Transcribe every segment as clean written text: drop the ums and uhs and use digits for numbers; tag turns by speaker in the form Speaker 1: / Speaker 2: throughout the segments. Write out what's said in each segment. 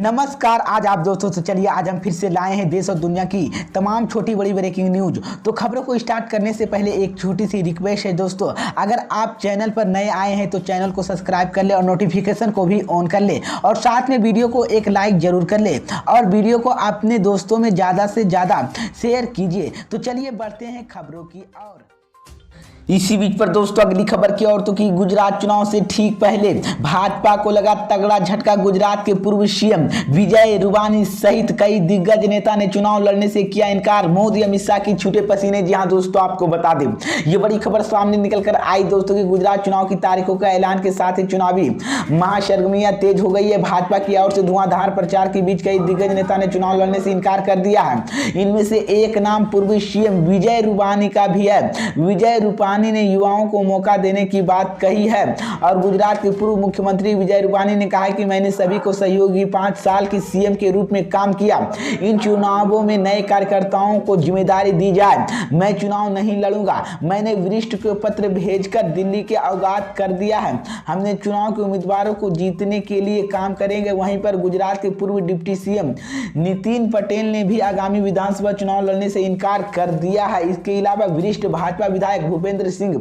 Speaker 1: नमस्कार। आज आप दोस्तों से चलिए आज हम फिर से लाए हैं देश और दुनिया की तमाम छोटी बड़ी ब्रेकिंग न्यूज। तो खबरों को स्टार्ट करने से पहले एक छोटी सी रिक्वेस्ट है दोस्तों, अगर आप चैनल पर नए आए हैं तो चैनल को सब्सक्राइब कर ले और नोटिफिकेशन को भी ऑन कर ले और साथ में वीडियो को एक लाइक जरूर कर ले और वीडियो को अपने दोस्तों में ज़्यादा से ज़्यादा शेयर कीजिए। तो चलिए बढ़ते हैं खबरों की ओर। इसी बीच पर दोस्तों अगली खबर की औरतों की गुजरात चुनाव से ठीक पहले भाजपा को लगा तगड़ा झटका। गुजरात के पूर्व सीएम विजय रूपाणी सहित कई दिग्गज नेता ने चुनाव लड़ने से किया इनकार। मोदी अमित शाह की छूटे पसीने। जी हां दोस्तों, आपको बता दें ये बड़ी खबर सामने निकलकर आई दोस्तों की गुजरात चुनाव की तारीखों का ऐलान के साथ ही चुनावी महासरगर्मियां तेज हो गई है। भाजपा की ओर से धुआंधार प्रचार के बीच कई दिग्गज नेता ने चुनाव लड़ने से इनकार कर दिया है। इनमें से एक नाम पूर्व सीएम विजय रूपाणी का भी है। विजय रूपाणी ने युवाओं को मौका देने की बात कही है और गुजरात के पूर्व मुख्यमंत्री विजय रूपाणी ने कहा कि मैंने सभी को सहयोगी 5 साल की सीएम के रूप में काम किया। इन चुनावों में नए कार्यकर्ताओं को जिम्मेदारी दी जाए। मैं चुनाव नहीं लड़ूंगा। मैंने वरिष्ठ को पत्र भेजकर दिल्ली के अवगत कर दिया है। हमने चुनाव के उम्मीदवारों को जीतने के लिए काम करेंगे। वहीं पर गुजरात के पूर्व डिप्टी सीएम नितिन पटेल ने भी आगामी विधानसभा चुनाव लड़ने से इनकार कर दिया है। इसके अलावा वरिष्ठ भाजपा विधायक भूपेंद्र सिंह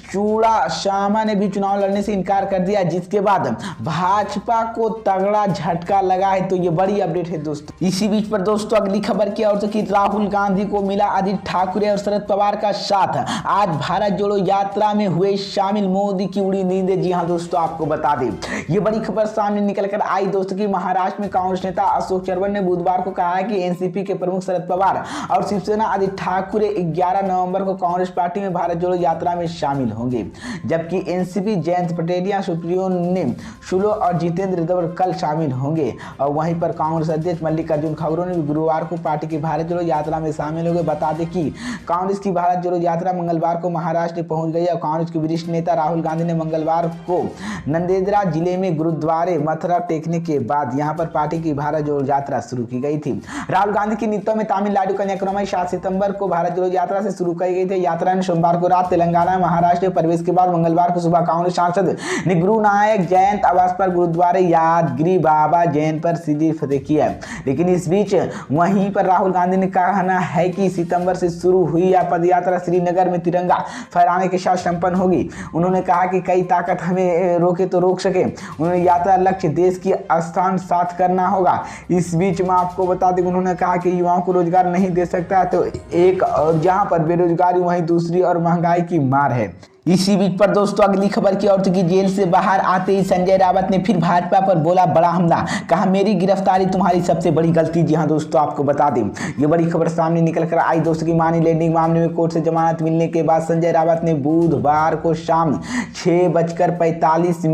Speaker 1: चूड़ाशामा ने भी चुनाव लड़ने से इनकार कर दिया, जिसके बाद भाजपा को तगड़ा झटका लगा है। तो ये बड़ी अपडेट है दोस्तों। इसी बीच पर दोस्तों अगली खबर की ओर कि राहुल गांधी को मिला आदित्य ठाकरे और शरद पवार का साथ। आज भारत जोड़ो यात्रा में हुए शामिल। मोदी की उड़ी नींदें। जी हां दोस्तों, आपको बता दें ये बड़ी खबर सामने निकल कर आई दोस्तों की महाराष्ट्र में कांग्रेस नेता अशोक चव्हाण ने बुधवार को कहा है कि एनसीपी के प्रमुख शरद पवार और शिवसेना आदित्य ठाकरे 11 नवंबर को कांग्रेस पार्टी में भारत जोड़ो यात्रा में शामिल होंगे, जबकि एनसीपी जयंत पटेलिया सुप्रियो ने शुलो और जितेंद्र देवर कल शामिल होंगे। और वहीं पर कांग्रेस अध्यक्ष मल्लिकार्जुन खड़गे ने गुरुवार को पार्टी की भारत जोड़ो यात्रा में शामिल होंगे। बता दें कि कांग्रेस की भारत जोड़ो यात्रा मंगलवार को महाराष्ट्र पहुंच गई और कांग्रेस के वरिष्ठ नेता राहुल गांधी ने मंगलवार को नंदेद्रा जिले में गुरुद्वारे मथुरा टेकने के बाद यहां पर पार्टी की भारत जोड़ो यात्रा शुरू की गई थी। राहुल गांधी की नीतियों में तमिलनाडु कन्याकुमारी 7 सितंबर को भारत जोड़ो यात्रा से शुरू की गई थी। यात्रा ने सोमवार को रात तेलंगाना महाराष्ट्र प्रवेश के बाद मंगलवार को सुबह कांग्रेस सांसद ने गुरु नानक जयंत आवास पर गुरुद्वारे यादगिरी बाबा जैन पर सीधी फतेह किया। लेकिन इस बीच वहीं पर राहुल गांधी ने कहना है कि सितंबर से शुरू हुई यह पदयात्रा श्रीनगर में तिरंगा फहराने के साथ संपन्न होगी। उन्होंने कहा कि कई ताकत हमें रोके तो रोक सके। उन्होंने यात्रा लक्ष्य देश की स्थान साथ करना होगा। इस बीच मैं आपको बता दें उन्होंने कहा कि युवाओं को रोजगार नहीं दे सकता तो एक और जहां पर बेरोजगारी वहीं दूसरी और महंगाई की मार है। इसी बीच पर दोस्तों अगली खबर की औरत की जेल से बाहर आते ही संजय रावत ने फिर भाजपा पर बोला बड़ा हमला। कहा मेरी गिरफ्तारी तुम्हारी सबसे बड़ी गलती। जी हां दोस्तों, आपको बता दें ये बड़ी खबर सामने निकल कर आई दोस्तों की मनी लैंडिंग मामले में कोर्ट से जमानत मिलने के बाद संजय रावत ने बुधवार को शाम 6:45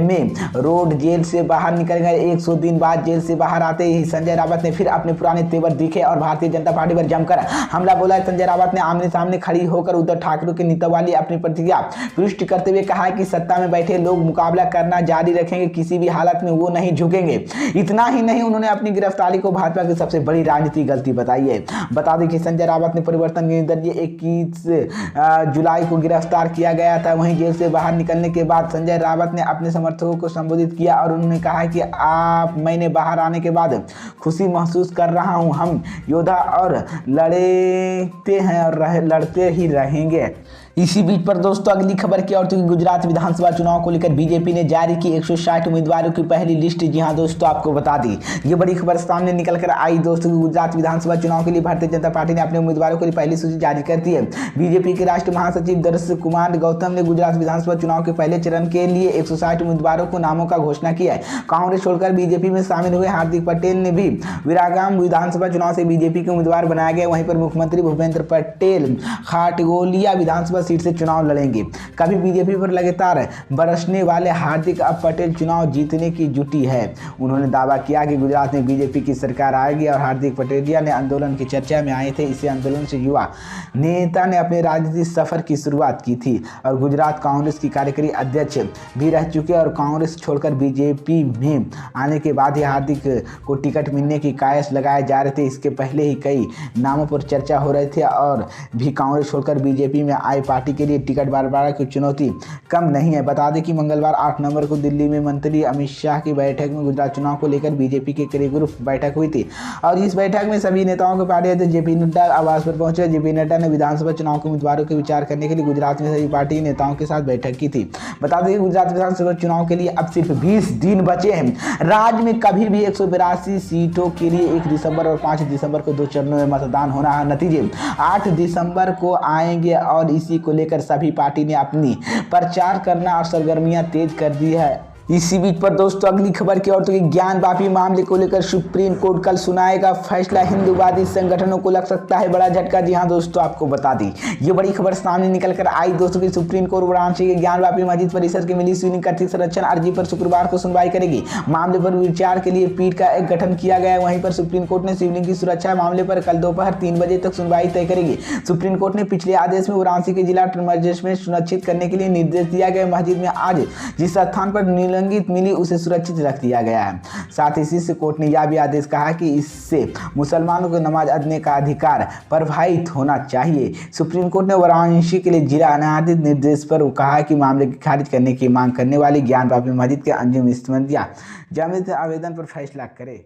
Speaker 1: में रोड जेल से बाहर निकल गए। 100 दिन बाद जेल से बाहर आते ही संजय रावत ने फिर अपने पुराने तेवर दिखे और भारतीय जनता पार्टी पर जमकर हमला बोला। संजय रावत ने आमने सामने खड़ी होकर उद्धव ठाकरे के नेता वाली अपनी प्रतिक्रिया पुष्टि करते हुए कहा कि सत्ता में बैठे लोग मुकाबला करना जारी रखेंगे, किसी भी हालत में वो नहीं झुकेंगे। इतना ही नहीं, उन्होंने अपनी गिरफ्तारी को भाजपा की सबसे बड़ी राजनीतिक गलती बताई है। बता दें कि संजय रावत ने परिवर्तन के जरिए 21 जुलाई को गिरफ्तार किया गया था। वहीं जेल से बाहर निकलने के बाद संजय रावत ने अपने समर्थकों को संबोधित किया और उन्होंने कहा कि मैंने बाहर आने के बाद खुशी महसूस कर रहा हूं। हम योद्धा और लड़ते हैं और लड़ते ही रहेंगे। इसी बीच पर दोस्तों अगली खबर की औरतों की गुजरात विधानसभा चुनाव को लेकर बीजेपी ने जारी की 160 उम्मीदवारों की पहली लिस्ट। जी हां दोस्तों, आपको बता दी ये बड़ी खबर सामने निकल कर आई दोस्तों की गुजरात विधानसभा चुनाव के लिए भारतीय जनता पार्टी ने अपने उम्मीदवारों के लिए पहली सूची जारी कर दी है। बीजेपी के राष्ट्रीय महासचिव दर्श कुमार गौतम ने गुजरात विधानसभा चुनाव के पहले चरण के लिए 160 उम्मीदवारों को नामों का घोषणा किया है। कांग्रेस छोड़कर बीजेपी में शामिल हुए हार्दिक पटेल ने भी विरागाम विधानसभा चुनाव से बीजेपी के उम्मीदवार बनाया गया। वहीं पर मुख्यमंत्री भूपेंद्र पटेल खाटगोलिया विधानसभा सीट से चुनाव लड़ेंगे। कभी बीजेपी पर लगातार बरसने वाले हार्दिक अब पटेल चुनाव जीतने की जुटी है। उन्होंने दावा किया कि गुजरात में बीजेपी की सरकार आएगी और हार्दिक पटेलिया ने आंदोलन की चर्चा में आए थे। इसी आंदोलन से युवा नेता ने अपने राजनीतिक सफर की शुरुआत की थी और गुजरात कांग्रेस की कार्यकारी अध्यक्ष भी रह चुके और कांग्रेस छोड़कर बीजेपी में आने के बाद ही हार्दिक को टिकट मिलने की कयास लगाए जा रहे थे। इसके पहले ही कई नामों पर चर्चा हो रही थी और भी कांग्रेस छोड़कर बीजेपी में आए पार्टी के लिए टिकट बंटवारा की चुनौती कम नहीं है। बता दें कि मंगलवार 8 नवंबर को दिल्ली में मंत्री अमित शाह की बैठक में गुजरात चुनाव को लेकर बीजेपी के कड़ी ग्रुप बैठक हुई थी और इस बैठक में सभी नेताओं के पार्टी अध्यक्ष जेपी नड्डा आवास पर पहुंचे। जेपी नड्डा ने विधानसभा चुनाव के उम्मीदवारों के विचार करने के लिए गुजरात में सभी पार्टी के नेताओं के साथ बैठक की थी। बता दें कि गुजरात विधानसभा चुनाव के लिए अब सिर्फ 20 दिन बचे हैं। राज्य में कभी भी 182 सीटों के लिए 1 दिसंबर और 5 दिसंबर को 2 चरणों में मतदान होना है। नतीजे 8 दिसंबर को आएंगे और इसी को लेकर सभी पार्टी ने अपनी प्रचार करना और सरगर्मियां तेज कर दी है। इसी बीच पर दोस्तों अगली खबर की ओर तो ज्ञानवापी मामले को लेकर सुप्रीम कोर्ट कल सुनाएगा फैसला। हिंदूवादी संगठनों को लग सकता है बड़ा झटका। जी हां दोस्तों, आपको बता दी ये बड़ी खबर सामने निकल कर आई दोस्तों की सुप्रीम कोर्ट वाराणसी के ज्ञानवापी मस्जिद परिसर की मिली शिवलिंग कथित संरक्षण अर्जी पर शुक्रवार को सुनवाई करेगी। मामले पर विचार के लिए पीठ का एक गठन किया गया है। वहीं पर सुप्रीम कोर्ट ने शिवलिंग की सुरक्षा मामले पर कल दोपहर 3 बजे तक सुनवाई तय करेगी। सुप्रीम कोर्ट ने पिछले आदेश में वाराणसी के जिला मजिस्ट्रेट सुनिश्चित करने के लिए निर्देश दिया गया। मस्जिद में आज जिस स्थान पर नीलंगित मिली उसे सुरक्षित रख दिया गया है। साथ ही इसी से कोर्ट ने यह भी आदेश कहा कि इससे मुसलमानों को नमाज अदने का अधिकार प्रभावित होना चाहिए। सुप्रीम कोर्ट ने वाराणसी के लिए जिला न्यायाधीश निर्देश पर कहा कि मामले की खारिज करने की मांग करने वाली ज्ञानवापी मस्जिद के अंजुम इस्लामिया जमीयत आवेदन पर फैसला करे।